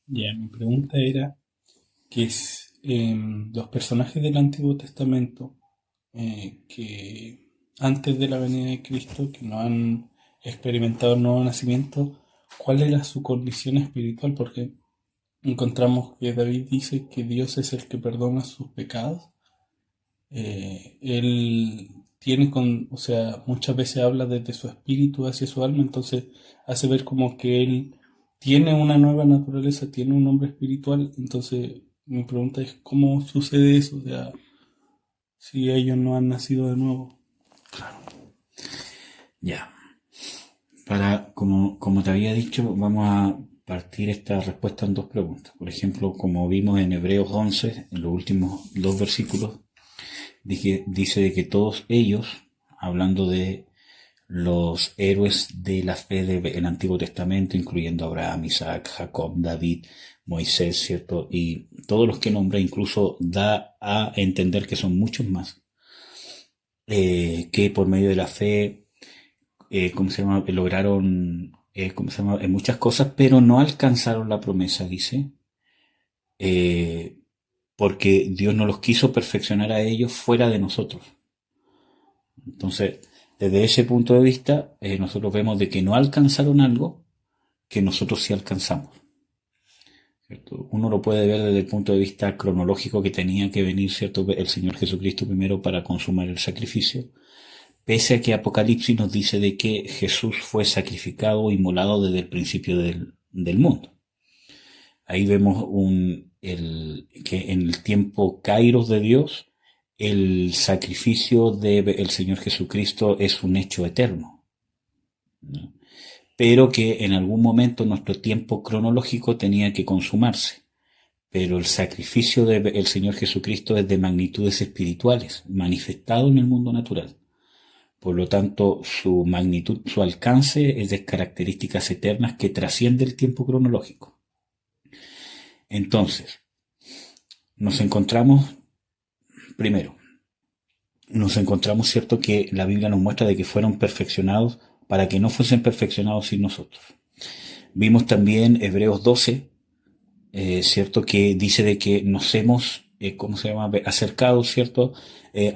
Ya, mi pregunta era que los personajes del Antiguo Testamento que antes de la venida de Cristo, que no han experimentado el nuevo nacimiento, ¿cuál era su condición espiritual? Porque encontramos que David dice que Dios es el que perdona sus pecados. Él tiene o sea, muchas veces habla desde su espíritu hacia su alma, entonces hace ver como que él tiene una nueva naturaleza, tiene un hombre espiritual. Entonces mi pregunta es, ¿cómo sucede eso? O sea, si ellos no han nacido de nuevo. Ya. Como te había dicho, vamos a partir esta respuesta en dos preguntas. Por ejemplo, como vimos en Hebreos 11, en los últimos dos versículos, dice de que todos ellos, hablando de los héroes de la fe del Antiguo Testamento, incluyendo Abraham, Isaac, Jacob, David, Moisés, ¿cierto? Y todos los que nombra, incluso da a entender que son muchos más, que por medio de la fe, ¿cómo se llama? Lograron, ¿cómo se llama? Muchas cosas, pero no alcanzaron la promesa, dice, eh, porque Dios no los quiso perfeccionar a ellos fuera de nosotros. Entonces, desde ese punto de vista, nosotros vemos de que no alcanzaron algo que nosotros sí alcanzamos, ¿cierto? Uno lo puede ver desde el punto de vista cronológico que tenía que venir, ¿cierto? El Señor Jesucristo primero para consumar el sacrificio, pese a que Apocalipsis nos dice de que Jesús fue sacrificado, inmolado desde el principio del mundo. Ahí vemos que en el tiempo kairos de Dios, el sacrificio del Señor Jesucristo es un hecho eterno, ¿no? Pero que en algún momento nuestro tiempo cronológico tenía que consumarse. Pero el sacrificio del Señor Jesucristo es de magnitudes espirituales, manifestado en el mundo natural. Por lo tanto, su magnitud, su alcance es de características eternas que trasciende el tiempo cronológico. Entonces, nos encontramos, primero, nos encontramos, cierto, que la Biblia nos muestra de que fueron perfeccionados para que no fuesen perfeccionados sin nosotros. Vimos también Hebreos 12, cierto, que dice de que nos hemos, ¿cómo se llama?, acercado, cierto,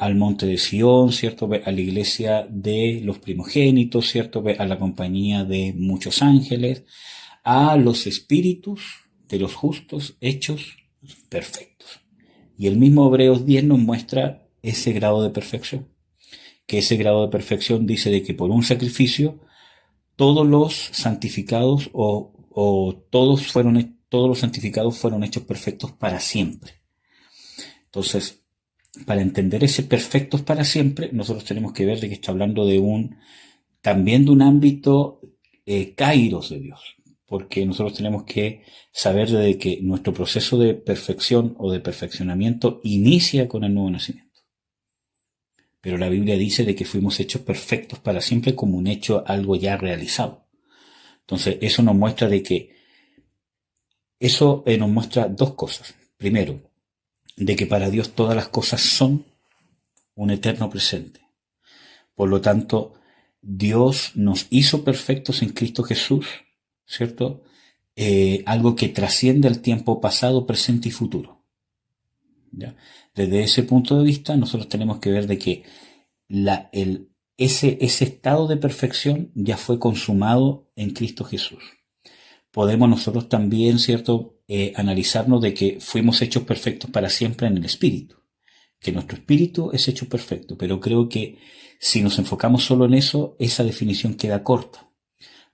al monte de Sión, cierto, a la iglesia de los primogénitos, cierto, a la compañía de muchos ángeles, a los espíritus de los justos hechos perfectos. Y el mismo Hebreos 10 nos muestra ese grado de perfección, que ese grado de perfección dice de que por un sacrificio todos los santificados todos los santificados fueron hechos perfectos para siempre. Entonces, para entender ese perfectos para siempre, nosotros tenemos que ver de que está hablando también de un ámbito kairos de Dios, porque nosotros tenemos que saber de que nuestro proceso de perfección o de perfeccionamiento inicia con el nuevo nacimiento. Pero la Biblia dice de que fuimos hechos perfectos para siempre como un hecho, algo ya realizado. Entonces, eso nos muestra de que eso nos muestra dos cosas. Primero, de que para Dios todas las cosas son un eterno presente. Por lo tanto, Dios nos hizo perfectos en Cristo Jesús, ¿cierto? Algo que trasciende el tiempo pasado, presente y futuro, ¿ya? Desde ese punto de vista, nosotros tenemos que ver de que ese estado de perfección ya fue consumado en Cristo Jesús. Podemos nosotros también, ¿cierto?, analizarnos de que fuimos hechos perfectos para siempre en el espíritu, que nuestro espíritu es hecho perfecto, pero creo que si nos enfocamos solo en eso, esa definición queda corta.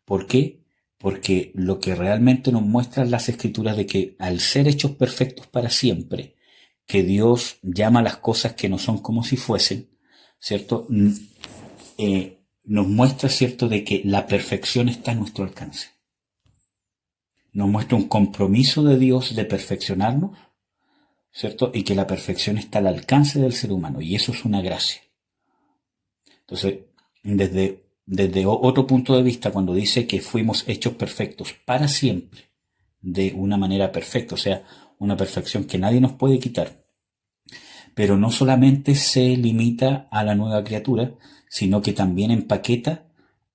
¿Por qué? Porque lo que realmente nos muestran las escrituras de que al ser hechos perfectos para siempre, que Dios llama a las cosas que no son como si fuesen, ¿cierto? Nos muestra, ¿cierto?, de que la perfección está a nuestro alcance. Nos muestra un compromiso de Dios de perfeccionarnos, ¿cierto? Y que la perfección está al alcance del ser humano, y eso es una gracia. Entonces, desde otro punto de vista, cuando dice que fuimos hechos perfectos para siempre, de una manera perfecta, o sea, una perfección que nadie nos puede quitar, pero no solamente se limita a la nueva criatura, sino que también empaqueta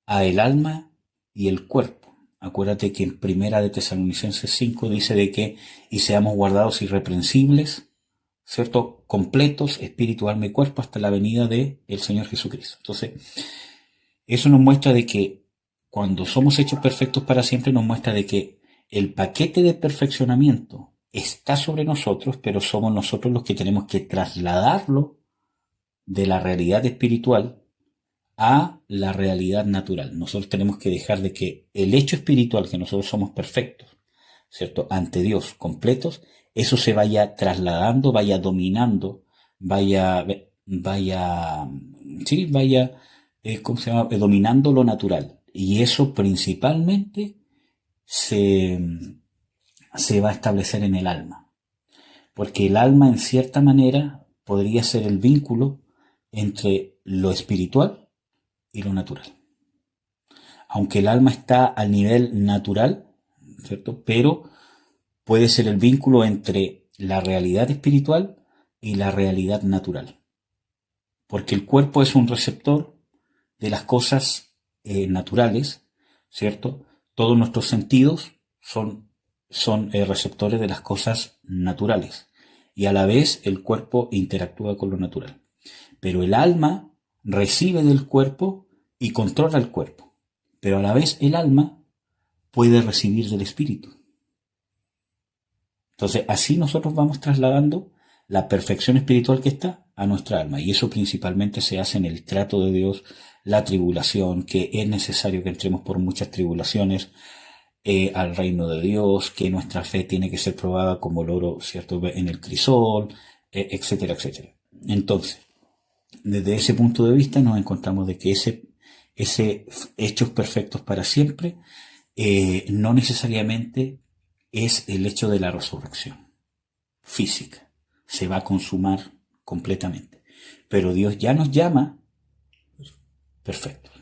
a el alma y el cuerpo, Acuérdate que en Primera de Tesalonicenses 5 dice de que y seamos guardados irreprensibles, ¿cierto? Completos, espíritu, alma y cuerpo, hasta la venida del Señor Jesucristo. Entonces, eso nos muestra de que cuando somos hechos perfectos para siempre, nos muestra de que el paquete de perfeccionamiento está sobre nosotros, pero somos nosotros los que tenemos que trasladarlo de la realidad espiritual a la realidad natural. Nosotros tenemos que dejar de que el hecho espiritual, que nosotros somos perfectos, ¿cierto? Ante Dios, completos, eso se vaya trasladando, vaya dominando, ¿cómo se llama? Dominando lo natural. Y eso principalmente se va a establecer en el alma. Porque el alma, en cierta manera, podría ser el vínculo entre lo espiritual y lo natural. Aunque el alma está al nivel natural, ¿cierto? Pero puede ser el vínculo entre la realidad espiritual y la realidad natural. Porque el cuerpo es un receptor de las cosas naturales, ¿cierto? Todos nuestros sentidos son receptores de las cosas naturales. Y a la vez el cuerpo interactúa con lo natural. Pero el alma recibe del cuerpo y controla el cuerpo. Pero a la vez el alma puede recibir del espíritu. Entonces, así nosotros vamos trasladando la perfección espiritual que está a nuestra alma. Y eso principalmente se hace en el trato de Dios, la tribulación, que es necesario que entremos por muchas tribulaciones al reino de Dios, que nuestra fe tiene que ser probada como el oro, ¿cierto?, en el crisol, etcétera, etcétera. Entonces, desde ese punto de vista nos encontramos de que ese hechos perfectos para siempre no necesariamente es el hecho de la resurrección física. Se va a consumar completamente. Pero Dios ya nos llama perfectos.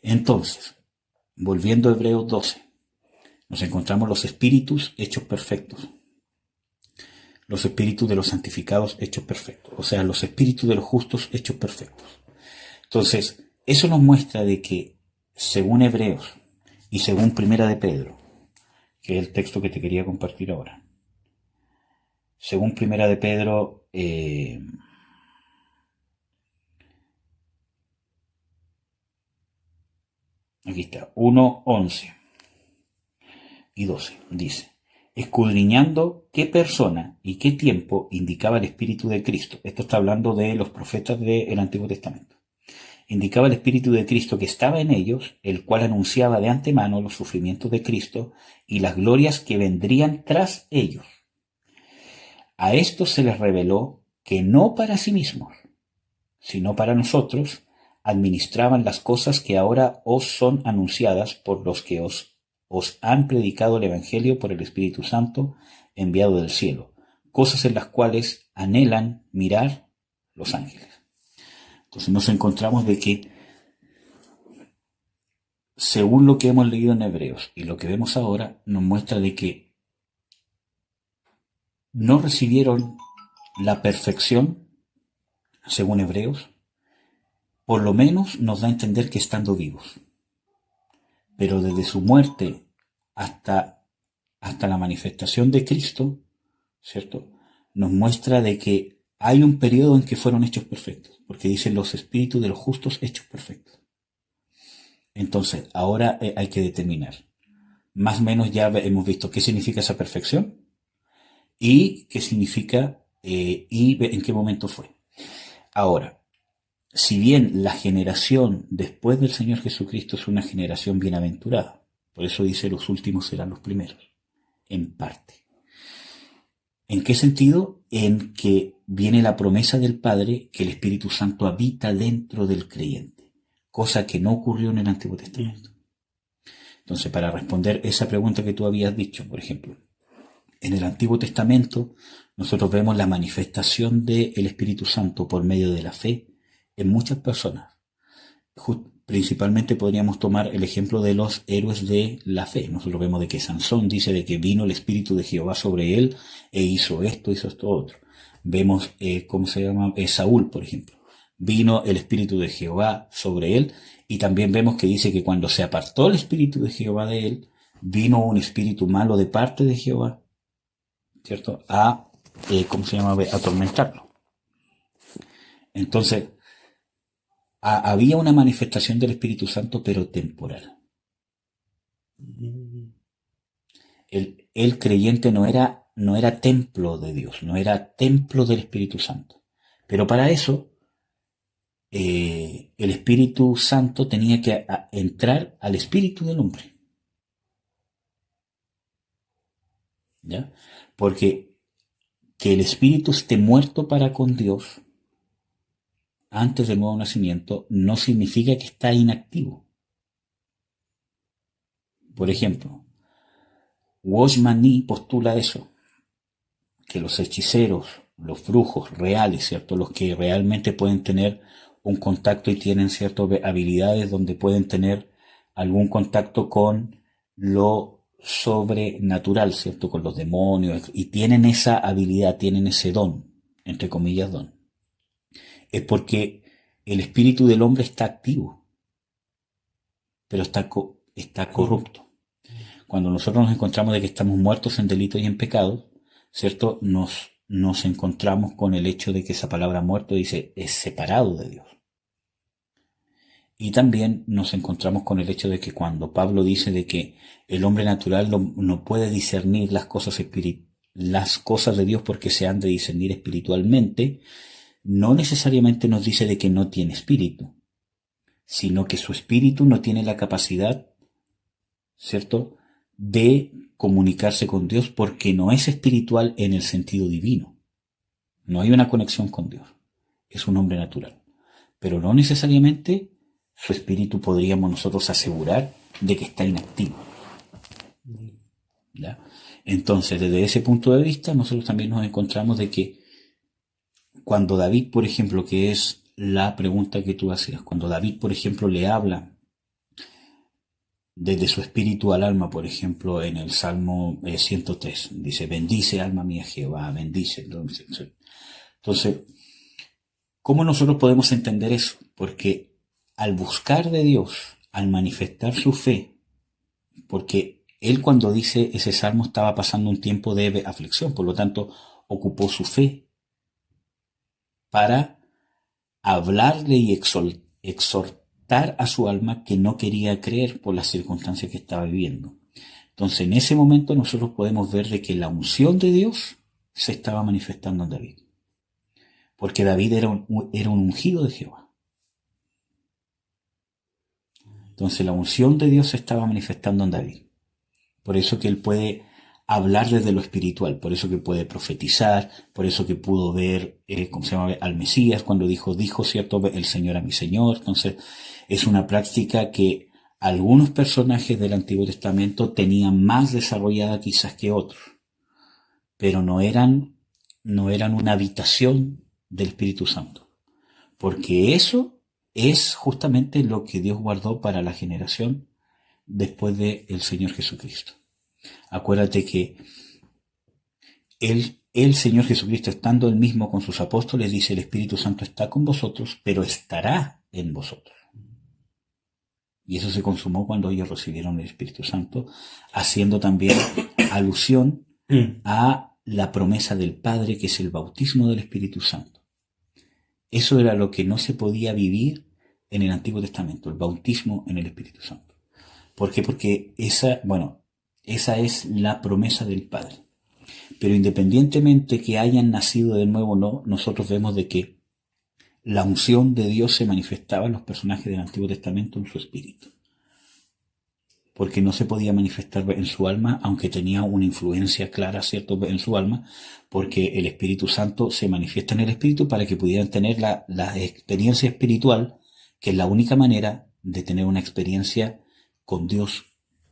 Entonces, volviendo a Hebreos 12, nos encontramos los espíritus hechos perfectos. Los espíritus de los santificados hechos perfectos. O sea, los espíritus de los justos hechos perfectos. Entonces, eso nos muestra de que, según Hebreos y según Primera de Pedro, que es el texto que te quería compartir ahora, según Primera de Pedro, aquí está, 1, 11 y 12, dice: escudriñando qué persona y qué tiempo indicaba el Espíritu de Cristo. Esto está hablando de los profetas del Antiguo Testamento. Indicaba el Espíritu de Cristo que estaba en ellos, el cual anunciaba de antemano los sufrimientos de Cristo y las glorias que vendrían tras ellos. A estos se les reveló que no para sí mismos, sino para nosotros, administraban las cosas que ahora os son anunciadas por los que os han predicado el Evangelio por el Espíritu Santo enviado del cielo, cosas en las cuales anhelan mirar los ángeles. Entonces nos encontramos de que, según lo que hemos leído en Hebreos y lo que vemos ahora, nos muestra de que no recibieron la perfección, según Hebreos, por lo menos nos da a entender que estando vivos. Pero desde su muerte hasta la manifestación de Cristo, ¿cierto?, nos muestra de que hay un periodo en que fueron hechos perfectos, porque dicen los espíritus de los justos hechos perfectos. Entonces, ahora hay que determinar. Más o menos ya hemos visto qué significa esa perfección y qué significa y en qué momento fue. Ahora, si bien la generación después del Señor Jesucristo es una generación bienaventurada, por eso dice los últimos serán los primeros, en parte. ¿En qué sentido? En que viene la promesa del Padre que el Espíritu Santo habita dentro del creyente, cosa que no ocurrió en el Antiguo Testamento. Entonces, para responder esa pregunta que tú habías dicho, por ejemplo, en el Antiguo Testamento nosotros vemos la manifestación del Espíritu Santo por medio de la fe en muchas personas. Principalmente podríamos tomar el ejemplo de los héroes de la fe. Nosotros vemos de que Sansón dice de que vino el Espíritu de Jehová sobre él e hizo esto otro. Vemos, Saúl, por ejemplo. vino el Espíritu de Jehová sobre él, y también vemos que dice que cuando se apartó el Espíritu de Jehová de él, vino un espíritu malo de parte de Jehová, ¿cierto? ¿Cómo se llama? A atormentarlo. Entonces, había una manifestación del Espíritu Santo, pero temporal. El creyente no era templo de Dios, no era templo del Espíritu Santo. Pero para eso, el Espíritu Santo tenía que entrar al espíritu del hombre. ¿Ya? Porque que el espíritu esté muerto para con Dios antes del nuevo nacimiento no significa que está inactivo. Por ejemplo, Watchman Nee postula eso, que los hechiceros, los brujos reales, ¿cierto? Los que realmente pueden tener un contacto y tienen ciertas habilidades donde pueden tener algún contacto con lo sobrenatural, ¿cierto? Con los demonios, y tienen esa habilidad, tienen ese don, entre comillas don. Es porque el espíritu del hombre está activo, pero está corrupto. Cuando nosotros nos encontramos de que estamos muertos en delitos y en pecados, ¿cierto? Nos encontramos con el hecho de que esa palabra muerto dice es separado de Dios. Y también nos encontramos con el hecho de que cuando Pablo dice de que el hombre natural no puede discernir las cosas de Dios porque se han de discernir espiritualmente, no necesariamente nos dice de que no tiene espíritu, sino que su espíritu no tiene la capacidad, ¿cierto?, de comunicarse con Dios porque no es espiritual en el sentido divino. No hay una conexión con Dios. Es un hombre natural. Pero no necesariamente su espíritu podríamos nosotros asegurar de que está inactivo. ¿Ya? Entonces, desde ese punto de vista, nosotros también nos encontramos de que cuando David, por ejemplo, que es la pregunta que tú hacías, cuando David, por ejemplo, le habla desde su espíritu al alma, por ejemplo, en el Salmo 103, dice, bendice alma mía Jehová, bendice. Entonces, ¿cómo nosotros podemos entender eso? Porque al buscar de Dios, al manifestar su fe, porque él cuando dice ese salmo estaba pasando un tiempo de aflicción, por lo tanto ocupó su fe para hablarle y exhortar a su alma que no quería creer por las circunstancias que estaba viviendo. Entonces en ese momento nosotros podemos ver de que la unción de Dios se estaba manifestando en David. Porque David era un ungido de Jehová. Entonces la unción de Dios se estaba manifestando en David. Por eso que él puede hablar desde lo espiritual, por eso que puede profetizar, por eso que pudo ver, al Mesías cuando dijo, ¿cierto?, el Señor a mi Señor. Entonces es una práctica que algunos personajes del Antiguo Testamento tenían más desarrollada quizás que otros, pero no eran una habitación del Espíritu Santo, porque eso es justamente lo que Dios guardó para la generación después del Señor Jesucristo. Acuérdate que el Señor Jesucristo, estando él mismo con sus apóstoles, dice, el Espíritu Santo está con vosotros, pero estará en vosotros. Y eso se consumó cuando ellos recibieron el Espíritu Santo, haciendo también alusión a la promesa del Padre, que es el bautismo del Espíritu Santo. Eso era lo que no se podía vivir en el Antiguo Testamento, el bautismo en el Espíritu Santo. ¿Por qué? Porque esa es la promesa del Padre. Pero independientemente que hayan nacido de nuevo o no, nosotros vemos de que la unción de Dios se manifestaba en los personajes del Antiguo Testamento en su espíritu. Porque no se podía manifestar en su alma, aunque tenía una influencia clara, ¿cierto?, en su alma, porque el Espíritu Santo se manifiesta en el espíritu para que pudieran tener la experiencia espiritual, que es la única manera de tener una experiencia con Dios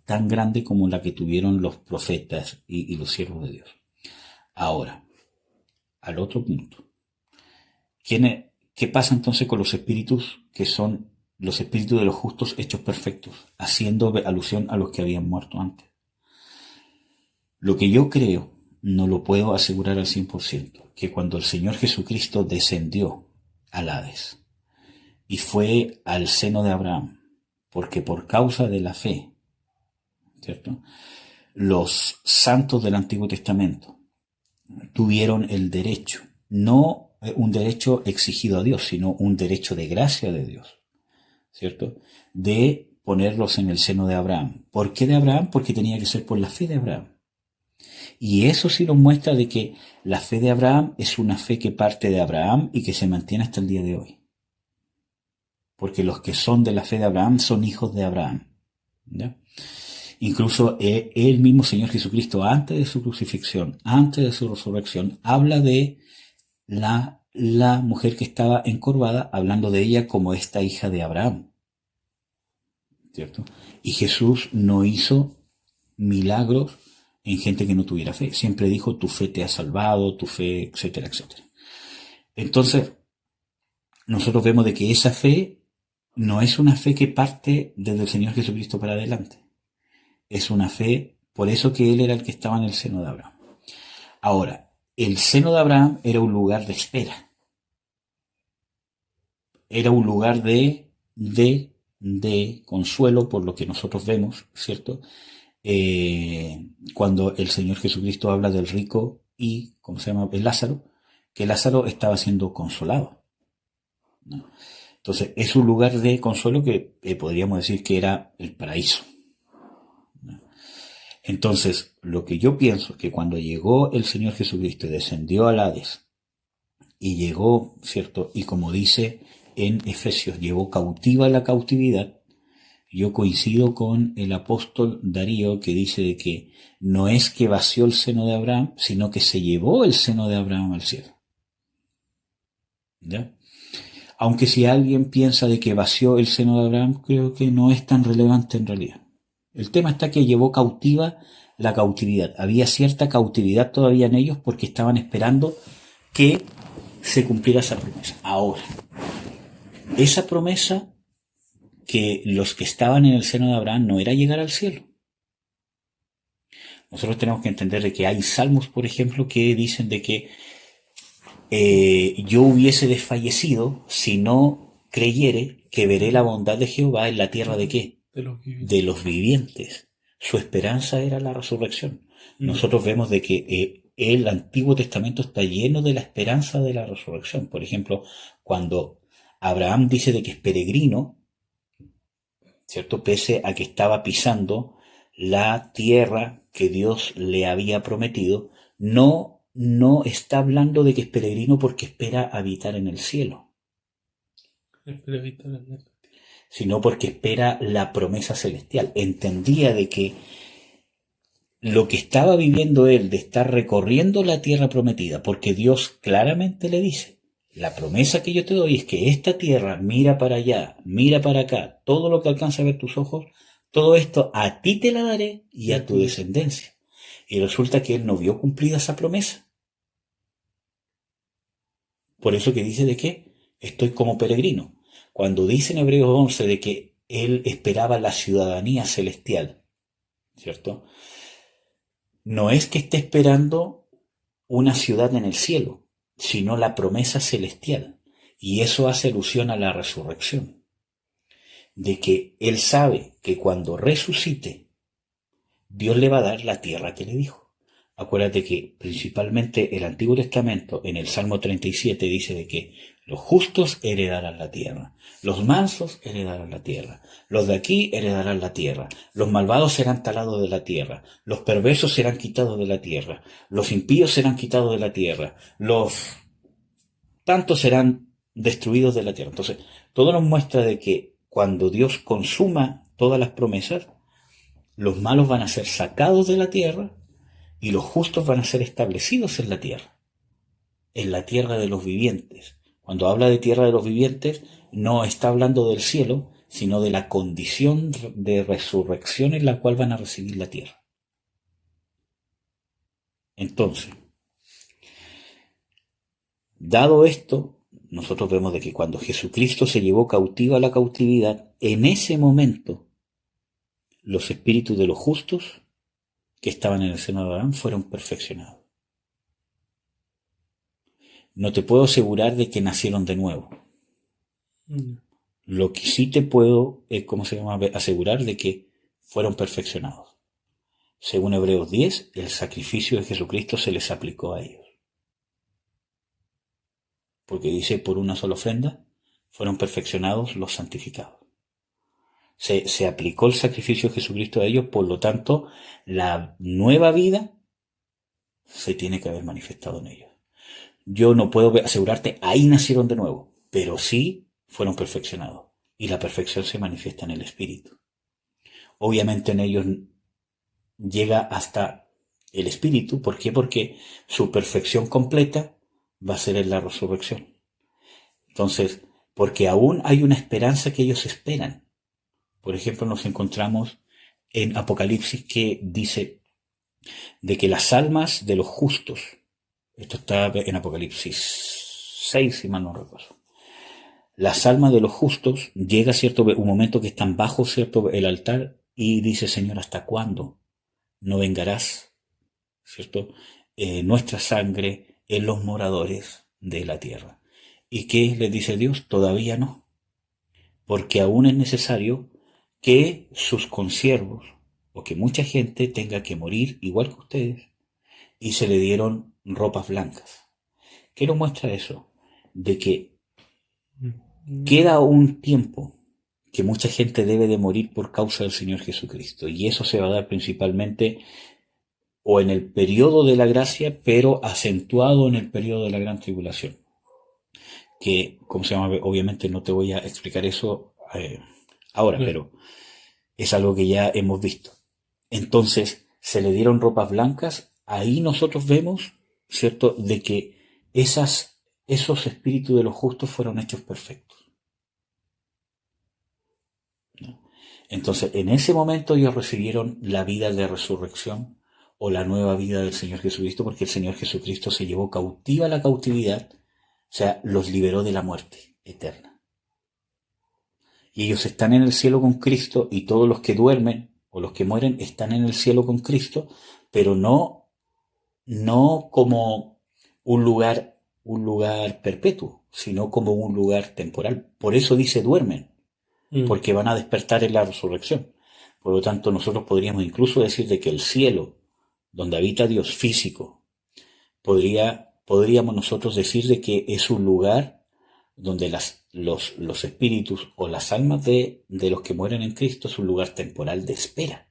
tan grande como la que tuvieron los profetas y los siervos de Dios. Ahora, al otro punto. ¿Qué pasa entonces con los espíritus que son los espíritus de los justos hechos perfectos, haciendo alusión a los que habían muerto antes? Lo que yo creo, no lo puedo asegurar al 100%, que cuando el Señor Jesucristo descendió al Hades, y fue al seno de Abraham, porque por causa de la fe, ¿cierto? Los santos del Antiguo Testamento tuvieron el derecho, no un derecho exigido a Dios, sino un derecho de gracia de Dios, ¿cierto? De ponerlos en el seno de Abraham. ¿Por qué de Abraham? Porque tenía que ser por la fe de Abraham. Y eso sí nos muestra de que la fe de Abraham es una fe que parte de Abraham y que se mantiene hasta el día de hoy. Porque los que son de la fe de Abraham son hijos de Abraham, ¿ya? Incluso el mismo Señor Jesucristo, antes de su crucifixión, antes de su resurrección, habla de la mujer que estaba encorvada, hablando de ella como esta hija de Abraham, ¿cierto? Y Jesús no hizo milagros en gente que no tuviera fe. Siempre dijo, tu fe te ha salvado, tu fe, etcétera, etcétera. Entonces, nosotros vemos de que esa fe no es una fe que parte desde el Señor Jesucristo para adelante. Es una fe, por eso que Él era el que estaba en el seno de Abraham. Ahora, el seno de Abraham era un lugar de espera. Era un lugar de consuelo por lo que nosotros vemos, ¿cierto? Cuando el Señor Jesucristo habla del rico y, ¿cómo se llama? El Lázaro, que Lázaro estaba siendo consolado, ¿no? Entonces, es un lugar de consuelo que podríamos decir que era el paraíso, ¿no? Entonces, lo que yo pienso es que cuando llegó el Señor Jesucristo y descendió al Hades y llegó, ¿cierto? Y como dice en Efesios, llevó cautiva la cautividad. Yo coincido con el apóstol Darío que dice de que no es que vació el seno de Abraham, sino que se llevó el seno de Abraham al cielo, ¿ya? Aunque si alguien piensa de que vació el seno de Abraham, creo que no es tan relevante en realidad. El tema está que llevó cautiva la cautividad. Había cierta cautividad todavía en ellos porque estaban esperando que se cumpliera esa promesa. Ahora, esa promesa que los que estaban en el seno de Abraham no era llegar al cielo. Nosotros tenemos que entender de que hay salmos, por ejemplo, que dicen de que yo hubiese desfallecido si no creyere que veré la bondad de Jehová en la tierra de ¿qué? De los vivientes. Su esperanza era la resurrección. Nosotros vemos de que el Antiguo Testamento está lleno de la esperanza de la resurrección. Por ejemplo, cuando Abraham dice de que es peregrino, ¿cierto? Pese a que estaba pisando la tierra que Dios le había prometido, no está hablando de que es peregrino porque espera habitar en el cielo, sino porque espera la promesa celestial. Entendía de que lo que estaba viviendo él de estar recorriendo la tierra prometida, porque Dios claramente le dice, la promesa que yo te doy es que esta tierra, mira para allá, mira para acá, todo lo que alcanza a ver tus ojos, todo esto a ti te la daré y a tu descendencia. Y resulta que él no vio cumplida esa promesa. Por eso que dice de que estoy como peregrino. Cuando dice en Hebreos 11 de que él esperaba la ciudadanía celestial, ¿cierto? No es que esté esperando una ciudad en el cielo, sino la promesa celestial. Y eso hace alusión a la resurrección. De que él sabe que cuando resucite, Dios le va a dar la tierra que le dijo. Acuérdate que principalmente el Antiguo Testamento, en el Salmo 37, dice de que los justos heredarán la tierra, los mansos heredarán la tierra, los de aquí heredarán la tierra, los malvados serán talados de la tierra, los perversos serán quitados de la tierra, los impíos serán quitados de la tierra, los tantos serán destruidos de la tierra. Entonces, todo nos muestra de que cuando Dios consuma todas las promesas, los malos van a ser sacados de la tierra y los justos van a ser establecidos en la tierra de los vivientes. Cuando habla de tierra de los vivientes, no está hablando del cielo, sino de la condición de resurrección en la cual van a recibir la tierra. Entonces, dado esto, nosotros vemos de que cuando Jesucristo se llevó cautiva la cautividad, en ese momento, los espíritus de los justos que estaban en el seno de Abraham fueron perfeccionados. No te puedo asegurar de que nacieron de nuevo, Lo que sí te puedo, asegurar de que fueron perfeccionados. Según Hebreos 10, el sacrificio de Jesucristo se les aplicó a ellos. Porque dice, por una sola ofrenda fueron perfeccionados los santificados. Se aplicó el sacrificio de Jesucristo a ellos, por lo tanto, la nueva vida se tiene que haber manifestado en ellos. Yo no puedo asegurarte, ahí nacieron de nuevo, pero sí fueron perfeccionados. Y la perfección se manifiesta en el Espíritu. Obviamente en ellos llega hasta el Espíritu. ¿Por qué? Porque su perfección completa va a ser en la resurrección. Entonces, porque aún hay una esperanza que ellos esperan. Por ejemplo, nos encontramos en Apocalipsis que dice de que las almas de los justos, esto está en Apocalipsis 6, si mal no recuerdo, las almas de los justos llega un momento que están bajo el altar y dice, Señor, ¿hasta cuándo no vengarás, cierto, nuestra sangre en los moradores de la tierra? ¿Y qué les dice Dios? Todavía no, porque aún es necesario que sus consiervos o que mucha gente tenga que morir igual que ustedes, y se le dieron ropas blancas. ¿Qué nos muestra eso? De que queda un tiempo que mucha gente debe de morir por causa del Señor Jesucristo, y eso se va a dar principalmente o en el periodo de la gracia, pero acentuado en el periodo de la gran tribulación. Que, obviamente no te voy a explicar eso ahora, pero es algo que ya hemos visto. Entonces, se le dieron ropas blancas. Ahí nosotros vemos, ¿cierto?, de que esos espíritus de los justos fueron hechos perfectos. ¿No? Entonces, en ese momento ellos recibieron la vida de resurrección o la nueva vida del Señor Jesucristo, porque el Señor Jesucristo se llevó cautiva la cautividad, o sea, los liberó de la muerte eterna. Y ellos están en el cielo con Cristo, y todos los que duermen o los que mueren están en el cielo con Cristo, pero no como un lugar perpetuo, sino como un lugar temporal. Por eso dice duermen, porque van a despertar en la resurrección. Por lo tanto, nosotros podríamos incluso decir de que el cielo, donde habita Dios físico, podríamos nosotros decir de que es un lugar donde los espíritus o las almas de los que mueren en Cristo es un lugar temporal de espera.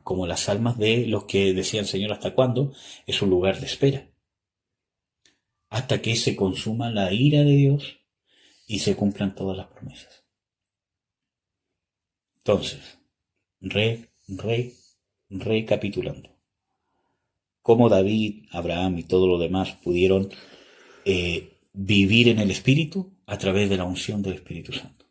Como las almas de los que decían, Señor, ¿hasta cuándo? Es un lugar de espera. Hasta que se consuma la ira de Dios y se cumplan todas las promesas. Entonces, recapitulando. Cómo David, Abraham y todo lo demás pudieron vivir en el Espíritu a través de la unción del Espíritu Santo.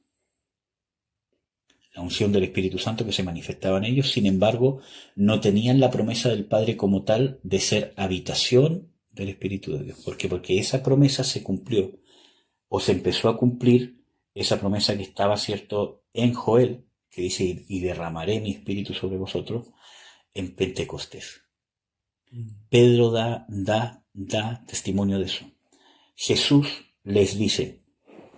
La unción del Espíritu Santo que se manifestaba en ellos, sin embargo, no tenían la promesa del Padre como tal de ser habitación del Espíritu de Dios. ¿Por qué? Porque esa promesa se cumplió, o se empezó a cumplir, esa promesa que estaba, cierto, en Joel, que dice, y derramaré mi Espíritu sobre vosotros, en Pentecostés. Pedro da testimonio de eso. Jesús les dice,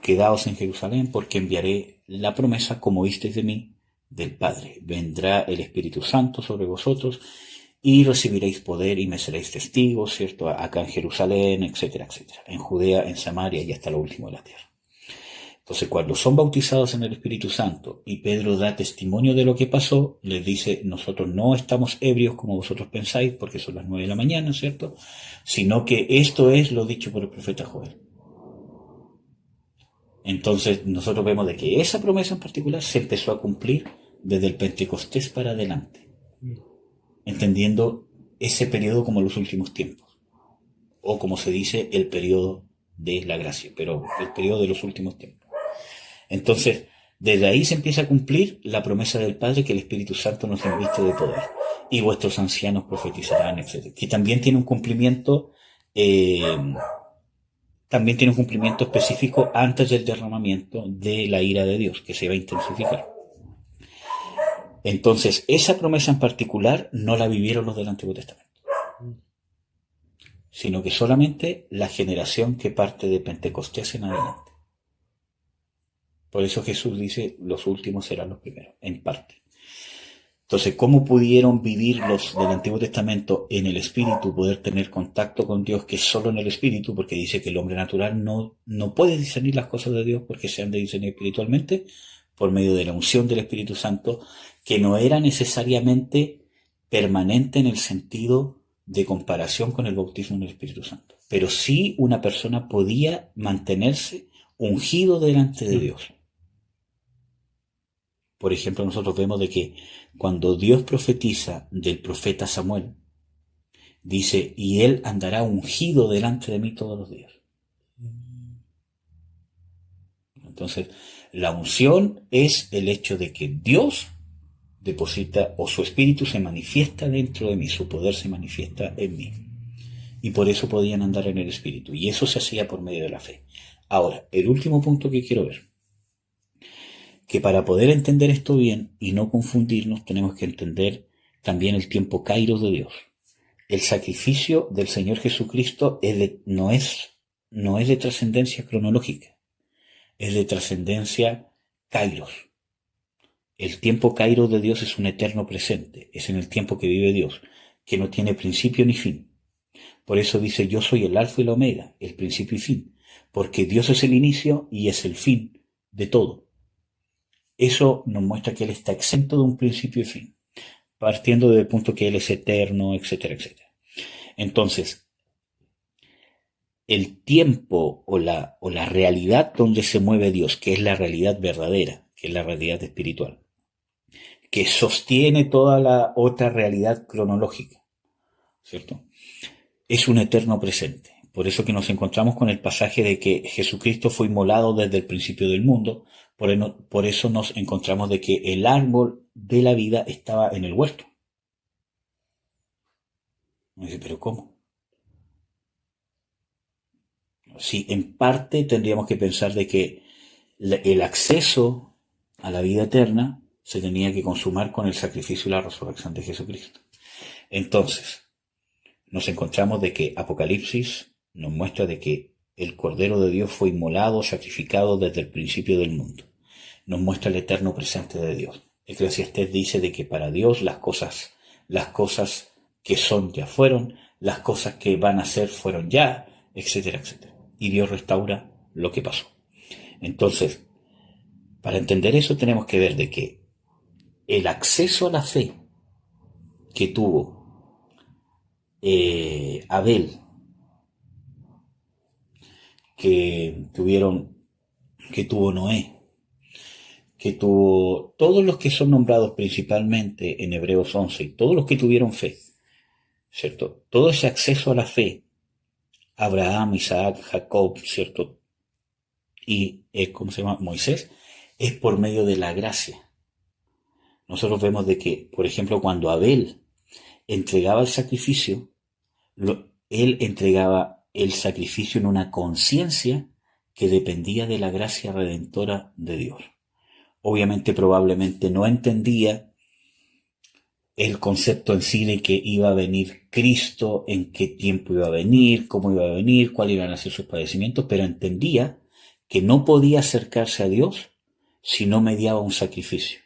quedaos en Jerusalén porque enviaré la promesa como oísteis de mí, del Padre. Vendrá el Espíritu Santo sobre vosotros y recibiréis poder y me seréis testigos, ¿cierto? Acá en Jerusalén, etcétera, etcétera. En Judea, en Samaria y hasta lo último de la tierra. Entonces, cuando son bautizados en el Espíritu Santo y Pedro da testimonio de lo que pasó, les dice, nosotros no estamos ebrios como vosotros pensáis, porque son las 9 de la mañana, ¿cierto? Sino que esto es lo dicho por el profeta Joel. Entonces, nosotros vemos de que esa promesa en particular se empezó a cumplir desde el Pentecostés para adelante, entendiendo ese periodo como los últimos tiempos, o como se dice, el periodo de la gracia, pero el periodo de los últimos tiempos. Entonces, desde ahí se empieza a cumplir la promesa del Padre que el Espíritu Santo nos inviste de poder. Y vuestros ancianos profetizarán, etc. Que también tiene un cumplimiento, específico antes del derramamiento de la ira de Dios, que se va a intensificar. Entonces, esa promesa en particular no la vivieron los del Antiguo Testamento, sino que solamente la generación que parte de Pentecostés en adelante. Por eso Jesús dice, los últimos serán los primeros, en parte. Entonces, ¿cómo pudieron vivir los del Antiguo Testamento en el Espíritu, poder tener contacto con Dios, que es solo en el Espíritu? Porque dice que el hombre natural no puede discernir las cosas de Dios porque se han de discernir espiritualmente por medio de la unción del Espíritu Santo, que no era necesariamente permanente en el sentido de comparación con el bautismo en el Espíritu Santo. Pero sí una persona podía mantenerse ungido delante de Dios. Por ejemplo, nosotros vemos de que cuando Dios profetiza del profeta Samuel, dice, y él andará ungido delante de mí todos los días. Entonces, la unción es el hecho de que Dios deposita, o su espíritu se manifiesta dentro de mí, su poder se manifiesta en mí. Y por eso podían andar en el espíritu. Y eso se hacía por medio de la fe. Ahora, el último punto que quiero ver, que para poder entender esto bien y no confundirnos, tenemos que entender también el tiempo kairos de Dios. El sacrificio del Señor Jesucristo no es de trascendencia cronológica, es de trascendencia kairos. El tiempo kairos de Dios es un eterno presente, es en el tiempo que vive Dios, que no tiene principio ni fin. Por eso dice, yo soy el alfa y la omega, el principio y fin, porque Dios es el inicio y es el fin de todo. Eso nos muestra que Él está exento de un principio y fin, partiendo del punto que Él es eterno, etcétera, etcétera. Entonces, el tiempo o la realidad donde se mueve Dios, que es la realidad verdadera, que es la realidad espiritual, que sostiene toda la otra realidad cronológica, ¿cierto? Es un eterno presente. Por eso que nos encontramos con el pasaje de que Jesucristo fue inmolado desde el principio del mundo. Por eso nos encontramos de que el árbol de la vida estaba en el huerto. Me dice, ¿pero cómo? Sí, en parte tendríamos que pensar de que el acceso a la vida eterna se tenía que consumar con el sacrificio y la resurrección de Jesucristo. Entonces, nos encontramos de que Apocalipsis nos muestra de que el Cordero de Dios fue inmolado, sacrificado desde el principio del mundo. Nos muestra el eterno presente de Dios. Eclesiastés dice de que para Dios las cosas que son ya fueron, las cosas que van a ser fueron ya, etcétera, etcétera. Y Dios restaura lo que pasó. Entonces, para entender eso tenemos que ver de que el acceso a la fe que tuvo Abel, que tuvo Noé, que tuvo todos los que son nombrados principalmente en Hebreos 11, y todos los que tuvieron fe, ¿cierto? Todo ese acceso a la fe, Abraham, Isaac, Jacob, ¿cierto? Y, Moisés, es por medio de la gracia. Nosotros vemos de que, por ejemplo, cuando Abel entregaba el sacrificio, él entregaba el sacrificio en una conciencia que dependía de la gracia redentora de Dios. Obviamente, probablemente no entendía el concepto en sí de que iba a venir Cristo, en qué tiempo iba a venir, cómo iba a venir, cuáles iban a ser sus padecimientos, pero entendía que no podía acercarse a Dios si no mediaba un sacrificio.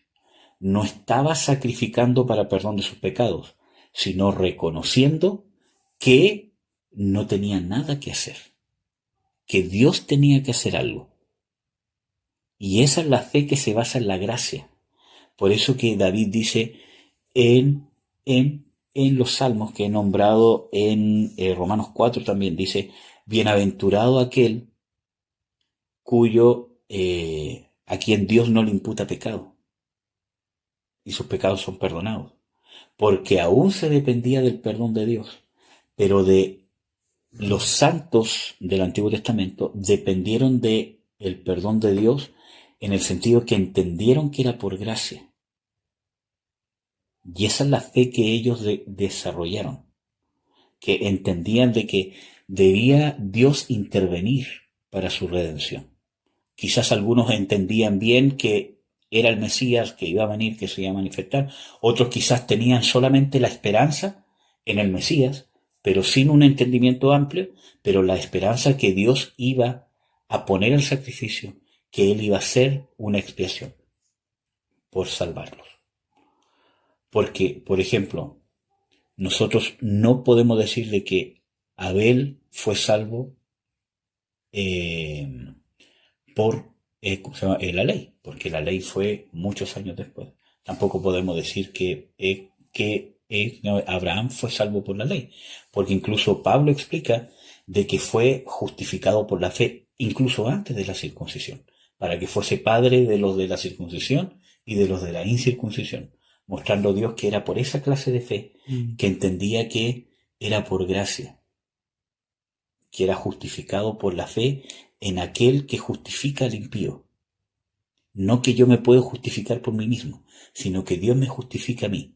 No estaba sacrificando para perdón de sus pecados, sino reconociendo que no tenía nada que hacer, que Dios tenía que hacer algo. Y esa es la fe que se basa en la gracia. Por eso que David dice en los salmos que he nombrado en Romanos 4 también, dice, bienaventurado aquel a quien Dios no le imputa pecado y sus pecados son perdonados, porque aún se dependía del perdón de Dios, pero de los santos del Antiguo Testamento dependieron de el perdón de Dios en el sentido que entendieron que era por gracia. Y esa es la fe que ellos desarrollaron, que entendían de que debía Dios intervenir para su redención. Quizás algunos entendían bien que era el Mesías que iba a venir, que se iba a manifestar. Otros quizás tenían solamente la esperanza en el Mesías, pero sin un entendimiento amplio, pero la esperanza que Dios iba a poner el sacrificio, que Él iba a hacer una expiación por salvarlos. Porque, por ejemplo, nosotros no podemos decir de que Abel fue salvo eh, por ¿cómo se llama? La ley, porque la ley fue muchos años después. Tampoco podemos decir que Abraham fue salvo por la ley, porque incluso Pablo explica de que fue justificado por la fe incluso antes de la circuncisión, para que fuese padre de los de la circuncisión y de los de la incircuncisión, mostrando a Dios que era por esa clase de fe que entendía que era por gracia, que era justificado por la fe en aquel que justifica al impío. No que yo me puedo justificar por mí mismo, sino que Dios me justifica a mí.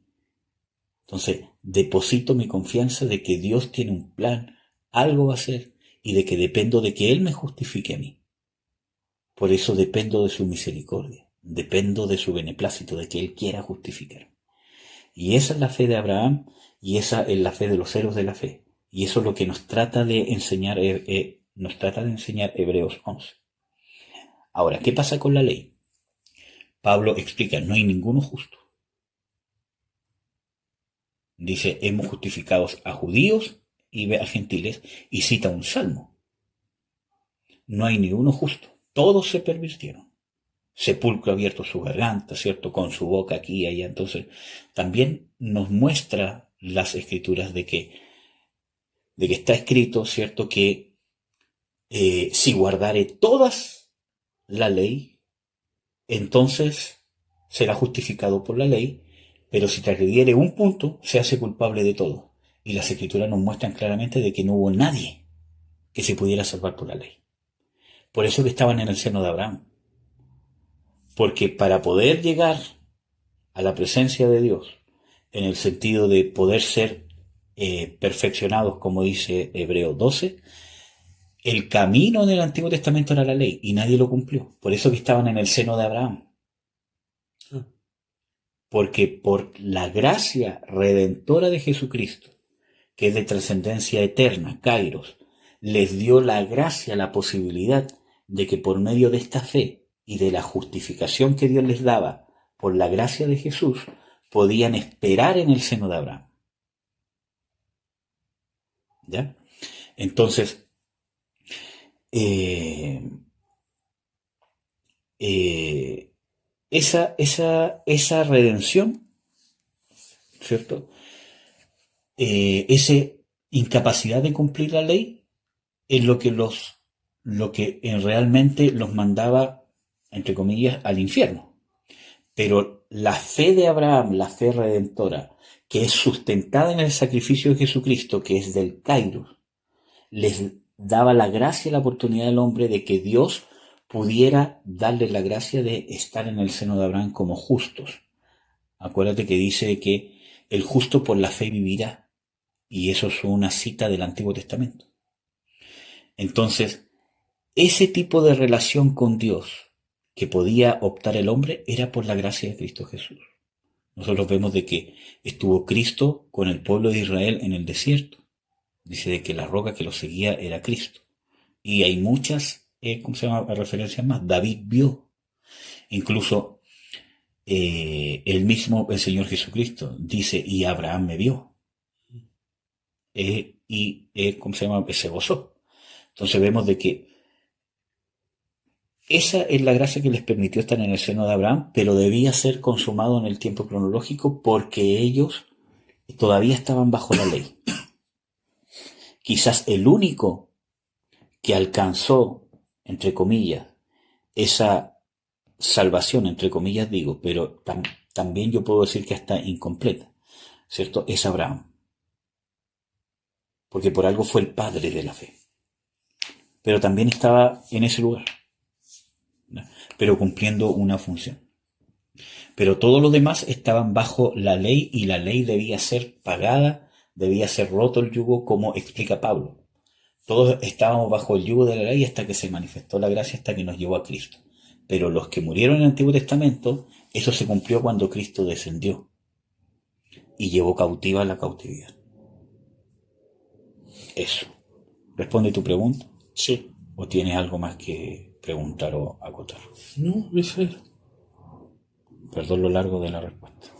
Entonces, deposito mi confianza de que Dios tiene un plan, algo va a hacer, y de que dependo de que Él me justifique a mí. Por eso dependo de su misericordia, dependo de su beneplácito, de que Él quiera justificar. Y esa es la fe de Abraham, y esa es la fe de los héroes de la fe. Y eso es lo que nos trata de enseñar, Hebreos 11. Ahora, ¿qué pasa con la ley? Pablo explica, no hay ninguno justo. Dice, hemos justificado a judíos y a gentiles, y cita un salmo. No hay ninguno justo, todos se pervirtieron. Sepulcro abierto su garganta, ¿cierto? Con su boca aquí y allá. Entonces, también nos muestra las escrituras de que está escrito, ¿cierto? Que si guardare todas la ley, entonces será justificado por la ley, pero si transgrediere un punto, se hace culpable de todo. Y las escrituras nos muestran claramente de que no hubo nadie que se pudiera salvar por la ley. Por eso que estaban en el seno de Abraham. Porque para poder llegar a la presencia de Dios, en el sentido de poder ser perfeccionados, como dice Hebreos 12, el camino en el Antiguo Testamento era la ley y nadie lo cumplió. Por eso que estaban en el seno de Abraham. Porque por la gracia redentora de Jesucristo, que es de trascendencia eterna, Kairos, les dio la gracia, la posibilidad de que por medio de esta fe y de la justificación que Dios les daba por la gracia de Jesús, podían esperar en el seno de Abraham. ¿Ya? Entonces, esa redención, ¿cierto? Esa incapacidad de cumplir la ley es lo que realmente los mandaba, entre comillas, al infierno. Pero la fe de Abraham, la fe redentora, que es sustentada en el sacrificio de Jesucristo, que es del Kairos, les daba la gracia y la oportunidad al hombre de que Dios pudiera darles la gracia de estar en el seno de Abraham como justos. Acuérdate que dice que el justo por la fe vivirá, y eso es una cita del Antiguo Testamento. Entonces, ese tipo de relación con Dios que podía optar el hombre era por la gracia de Cristo Jesús. Nosotros vemos de que estuvo Cristo con el pueblo de Israel en el desierto. Dice de que la roca que lo seguía era Cristo. Y hay muchas, referencias más. David vio. Incluso el Señor Jesucristo dice, y Abraham me vio. Se gozó. Entonces vemos de que esa es la gracia que les permitió estar en el seno de Abraham, pero debía ser consumado en el tiempo cronológico porque ellos todavía estaban bajo la ley. Quizás el único que alcanzó, entre comillas, esa salvación, entre comillas digo, pero también yo puedo decir que está incompleta, ¿cierto? Es Abraham. Porque por algo fue el padre de la fe. Pero también estaba en ese lugar, ¿no? Pero cumpliendo una función. Pero todos los demás estaban bajo la ley y la ley debía ser pagada, debía ser roto el yugo, como explica Pablo. Todos estábamos bajo el yugo de la ley hasta que se manifestó la gracia, hasta que nos llevó a Cristo. Pero los que murieron en el Antiguo Testamento, eso se cumplió cuando Cristo descendió y llevó cautiva la cautividad. Eso. ¿Responde tu pregunta? Sí. ¿O tienes algo más que preguntar o acotar. No, eso era. Perdón lo largo de la respuesta.